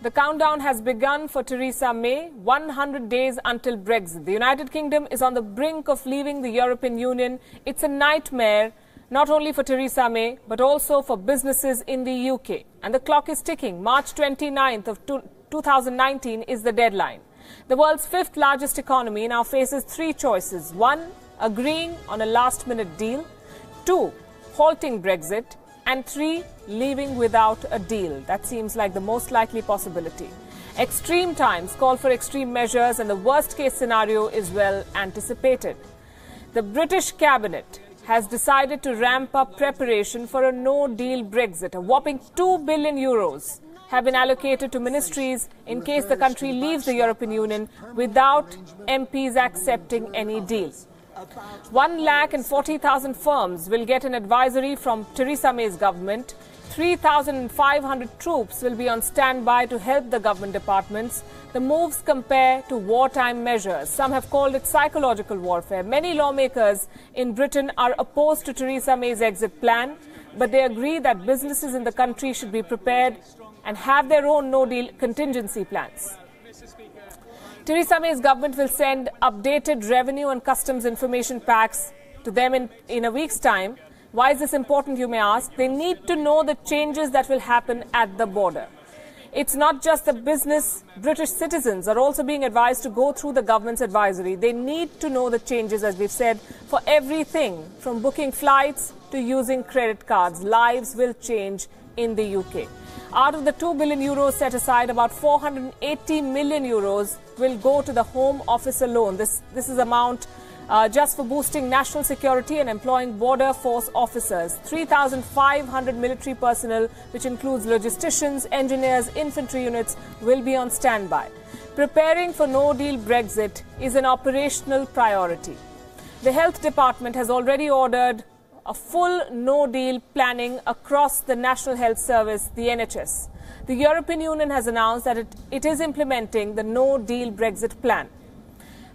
The countdown has begun for Theresa May, 100 days until Brexit. The United Kingdom is on the brink of leaving the European Union. It's a nightmare, not only for Theresa May, but also for businesses in the UK. And the clock is ticking. March 29th of 2019 is the deadline. The world's fifth largest economy now faces three choices. 1, agreeing on a last-minute deal. 2, halting Brexit. And 3, leaving without a deal. That seems like the most likely possibility. Extreme times call for extreme measures, and the worst-case scenario is well anticipated. The British cabinet has decided to ramp up preparation for a no-deal Brexit. A whopping €2 billion have been allocated to ministries in case the country leaves the European Union without MPs accepting any deal. 140,000 firms will get an advisory from Theresa May's government. 3,500 troops will be on standby to help the government departments. The moves compare to wartime measures. Some have called it psychological warfare. Many lawmakers in Britain are opposed to Theresa May's exit plan, but they agree that businesses in the country should be prepared and have their own no-deal contingency plans. Theresa May's government will send updated revenue and customs information packs to them in a week's time. Why is this important, you may ask? They need to know the changes that will happen at the border. It's not just the business. British citizens are also being advised to go through the government's advisory. They need to know the changes, as we've said, for everything from booking flights to using credit cards. Lives will change in the UK. Out of the €2 billion set aside, about €480 million will go to the Home Office alone. This is amount just for boosting national security and employing border force officers. 3,500 military personnel, which includes logisticians, engineers, infantry units, will be on standby. Preparing for no-deal Brexit is an operational priority. The Health Department has already ordered a full no-deal planning across the National Health Service, the NHS. The European Union has announced that it is implementing the no-deal Brexit plan.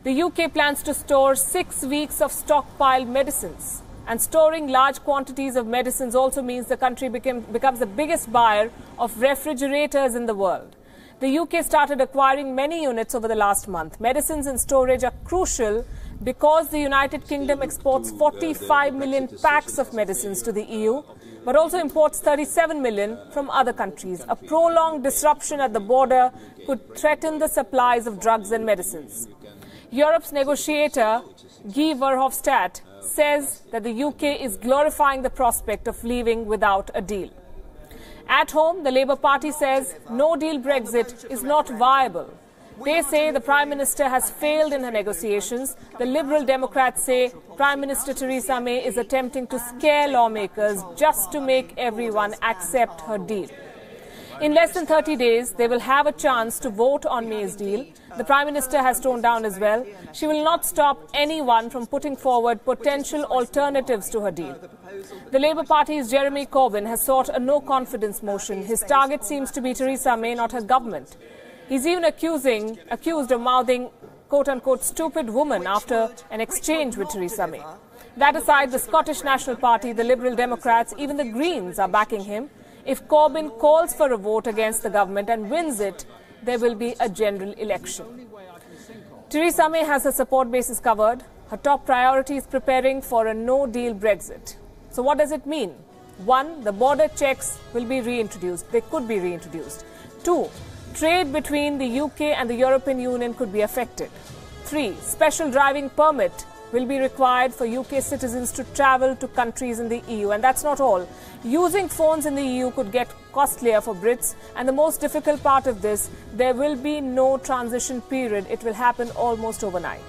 The UK plans to store 6 weeks of stockpiled medicines. And storing large quantities of medicines also means the country becomes the biggest buyer of refrigerators in the world. The UK started acquiring many units over the last month. Medicines in storage are crucial because the United Kingdom exports 45 million packs of medicines to the EU, but also imports 37 million from other countries. A prolonged disruption at the border could threaten the supplies of drugs and medicines. Europe's negotiator, Guy Verhofstadt, says that the UK is glorifying the prospect of leaving without a deal. At home, the Labour Party says no-deal Brexit is not viable. They say the Prime Minister has failed in her negotiations. The Liberal Democrats say Prime Minister Theresa May is attempting to scare lawmakers just to make everyone accept her deal. In less than 30 days, they will have a chance to vote on May's deal. The Prime Minister has toned down as well. She will not stop anyone from putting forward potential alternatives to her deal. The Labour Party's Jeremy Corbyn has sought a no-confidence motion. His target seems to be Theresa May, not her government. He's even accused of mouthing, quote-unquote, stupid woman after an exchange with Theresa May. That aside, the Scottish National Party, the Liberal Democrats, even the Greens are backing him. If Corbyn calls for a vote against the government and wins it, there will be a general election. Theresa May has her support bases covered. Her top priority is preparing for a no-deal Brexit. So what does it mean? 1, the border checks will be reintroduced. They could be reintroduced. 2, trade between the UK and the European Union could be affected. 3, special driving permit will be required for UK citizens to travel to countries in the EU. And that's not all. Using phones in the EU could get costlier for Brits. And the most difficult part of this, there will be no transition period. It will happen almost overnight.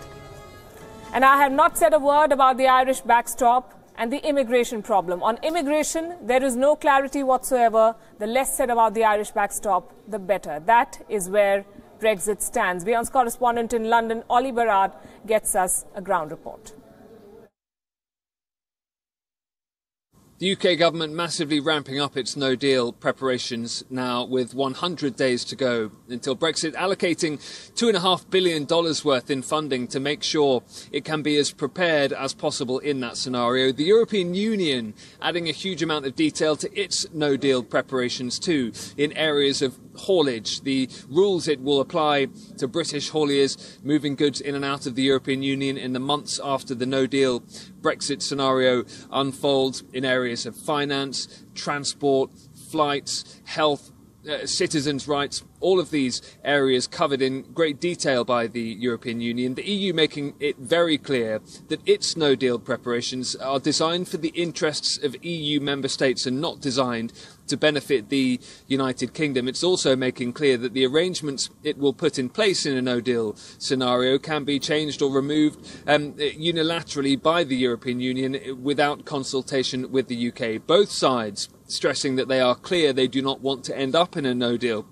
And I have not said a word about the Irish backstop and the immigration problem. On immigration, there is no clarity whatsoever. The less said about the Irish backstop, the better. That is where Brexit stands. Wion's correspondent in London, Ollie Barad, gets us a ground report. The UK government massively ramping up its no-deal preparations now, with 100 days to go until Brexit, allocating $2.5 billion worth in funding to make sure it can be as prepared as possible in that scenario. The European Union adding a huge amount of detail to its no-deal preparations too, in areas of haulage, the rules it will apply to British hauliers moving goods in and out of the European Union in the months after the no-deal Brexit scenario unfolds in areas of finance, transport, flights, health, citizens' rights, all of these areas covered in great detail by the European Union. The EU making it very clear that its no-deal preparations are designed for the interests of EU member states and not designed to benefit the United Kingdom. It's also making clear that the arrangements it will put in place in a no-deal scenario can be changed or removed unilaterally by the European Union without consultation with the UK. Both sides stressing that they are clear they do not want to end up in a no-deal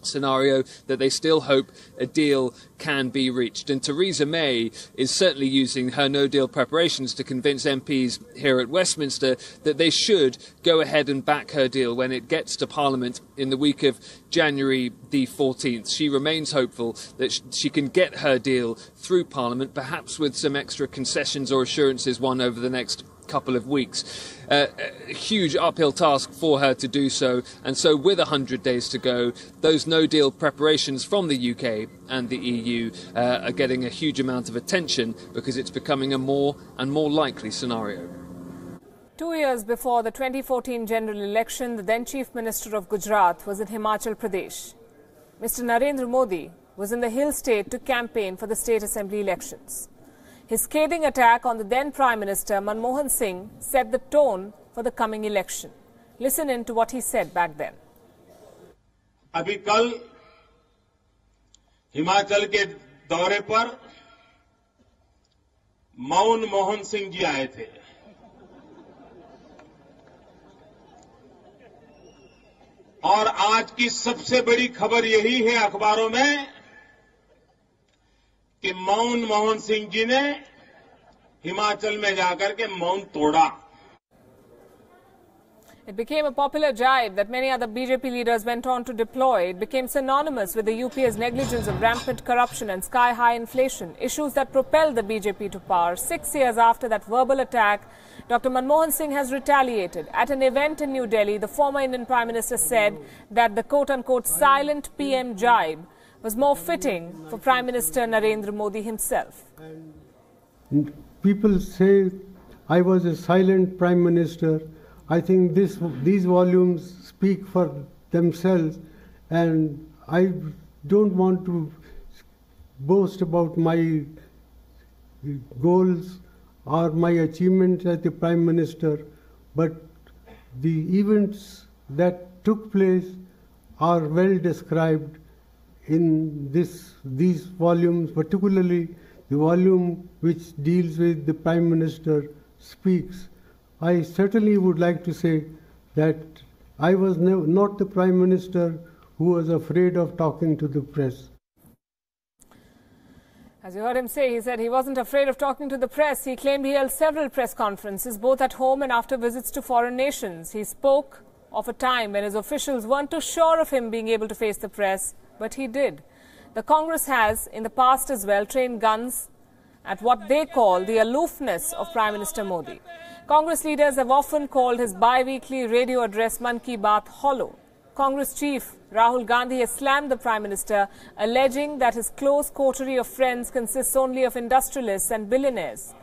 scenario, that they still hope a deal can be reached. And Theresa May is certainly using her no-deal preparations to convince MPs here at Westminster that they should go ahead and back her deal when it gets to Parliament in the week of January the 14th. She remains hopeful that she can get her deal through Parliament, perhaps with some extra concessions or assurances won over the next couple of weeks. A huge uphill task for her to do so, and so with 100 days to go, those no-deal preparations from the UK and the EU are getting a huge amount of attention because it's becoming a more and more likely scenario. 2 years before the 2014 general election, the then Chief Minister of Gujarat was in Himachal Pradesh. Mr. Narendra Modi was in the hill state to campaign for the state assembly elections. His scathing attack on the then Prime Minister Manmohan Singh set the tone for the coming election. Listen in to what he said back then. अभी कल हिमाचल के दौरे पर मनमोहन सिंह जी आए थे। और आज की सबसे बड़ी खबर यही है अखबारों में कि मनमोहन सिंह जी ने हिमाचल में जाकर के मौन तोड़ा। It became a popular jibe that many other BJP leaders went on to deploy. It became synonymous with the UPA's negligence of rampant corruption and sky-high inflation, issues that propelled the BJP to power. 6 years after that verbal attack, Dr. Manmohan Singh has retaliated. At an event in New Delhi, the former Indian Prime Minister said that the quote-unquote silent PM jibe was more fitting for Prime Minister Narendra Modi himself. People say I was a silent Prime Minister. I think these volumes speak for themselves, and I don't want to boast about my goals or my achievements as the Prime Minister, but the events that took place are well described in these volumes, particularly the volume which deals with the Prime Minister speaks. I certainly would like to say that I was not the Prime Minister who was afraid of talking to the press. As you heard him say, he said he wasn't afraid of talking to the press. He claimed he held several press conferences, both at home and after visits to foreign nations. He spoke of a time when his officials weren't too sure of him being able to face the press, but he did. The Congress has, in the past as well, trained guns at what they call the aloofness of Prime Minister Modi. Congress leaders have often called his bi-weekly radio address Mann Ki Baat hollow. Congress chief Rahul Gandhi has slammed the Prime Minister, alleging that his close coterie of friends consists only of industrialists and billionaires.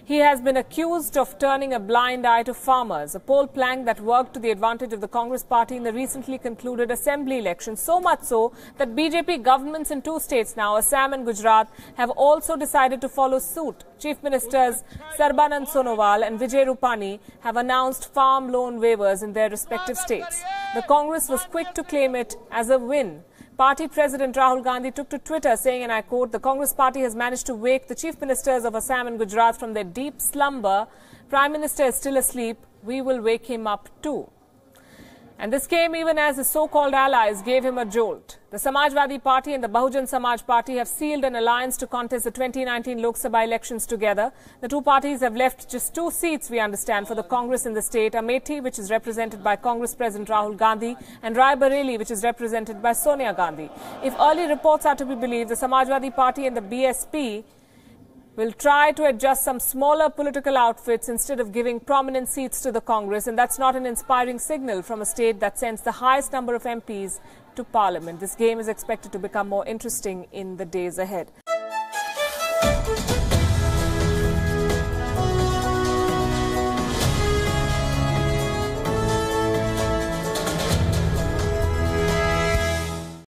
He has been accused of turning a blind eye to farmers, a poll plank that worked to the advantage of the Congress party in the recently concluded assembly election, so much so that BJP governments in 2 states now, Assam and Gujarat, have also decided to follow suit. Chief Ministers Sarbanand Sonowal and Vijay Rupani have announced farm loan waivers in their respective states. The Congress was quick to claim it as a win. Party President Rahul Gandhi took to Twitter saying, and I quote, "The Congress party has managed to wake the chief ministers of Assam and Gujarat from their deep slumber. Prime Minister is still asleep. We will wake him up too." And this came even as his so-called allies gave him a jolt. The Samajwadi Party and the Bahujan Samaj Party have sealed an alliance to contest the 2019 Lok Sabha elections together. The two parties have left just 2 seats, we understand, for the Congress in the state, Amethi, which is represented by Congress President Rahul Gandhi, and Rai Bareli, which is represented by Sonia Gandhi. If early reports are to be believed, the Samajwadi Party and the BSP will try to adjust some smaller political outfits instead of giving prominent seats to the Congress. And that's not an inspiring signal from a state that sends the highest number of MPs to Parliament. This game is expected to become more interesting in the days ahead.